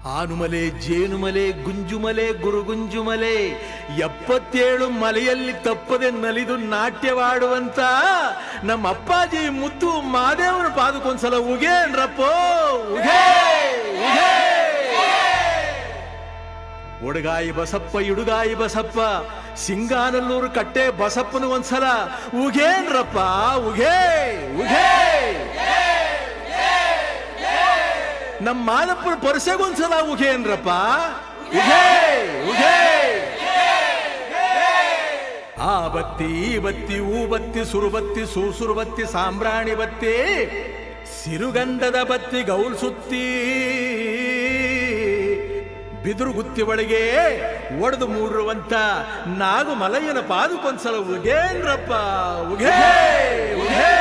ಆನುಮಲೆ ಜೇನುಮಲೆ ಗುಂಜುಮಲೆ ಗುರುಗುಂಜುಮಲೆ 77 ಮಲೆಯಲ್ಲಿ ತಪ್ಪದೆ ನಲಿದು ನಾಟ್ಯವಾಡುವಂತ ನಮ್ಮ ಅಪ್ಪಾಜಿ ಮುತ್ತು ಮಾದೇವನ ಪಾದಕ್ಕೊಂದ್ಸಲ ಉಗೇನ್ರಪ್ಪೋ ಉಗೇ ಉಗೇ. ಒಡಗಾಯಿ ಬಸಪ್ಪ ಇಡುಗಾಯಿ ಬಸಪ್ಪ ಸಿಂಗಾನಲ್ಲೂರು ಕಟ್ಟೆ ಬಸಪ್ಪನ ಒಂದ್ಸಲ ಉಗೇನ್ರಪ್ಪ ಉಗೇ ಉಗೇ. ನಮ್ಮ ಮಾದಪ್ಪನ ಪರಸೆಗೊಂದ್ಸಲ ಉಗೇನ್ರಪ್ಪ ಉಗೇ ಉಗೇ. ಆ ಬತ್ತಿ ಈ ಬತ್ತಿ ಊ ಬತ್ತಿ ಸುರುಬತ್ತಿ ಸೂಸುರು ಬತ್ತಿ ಸಾಂಬ್ರಾಣಿ ಬತ್ತಿ ಸಿರುಗಂಧದ ಬತ್ತಿ ಗೌಲ್ ಸುತ್ತಿ ಬಿದುರು ಗುತ್ತಿ ಒಳಗೆ ಒಡೆದು ಮೂಡಿರುವಂತ ನಾಗು ಮಲಯ್ಯನ ಪಾದಕ್ಕೊಂದ್ಸಲ ಉಗೇನ್ರಪ್ಪ ಉಗೇ ಉಗೇ.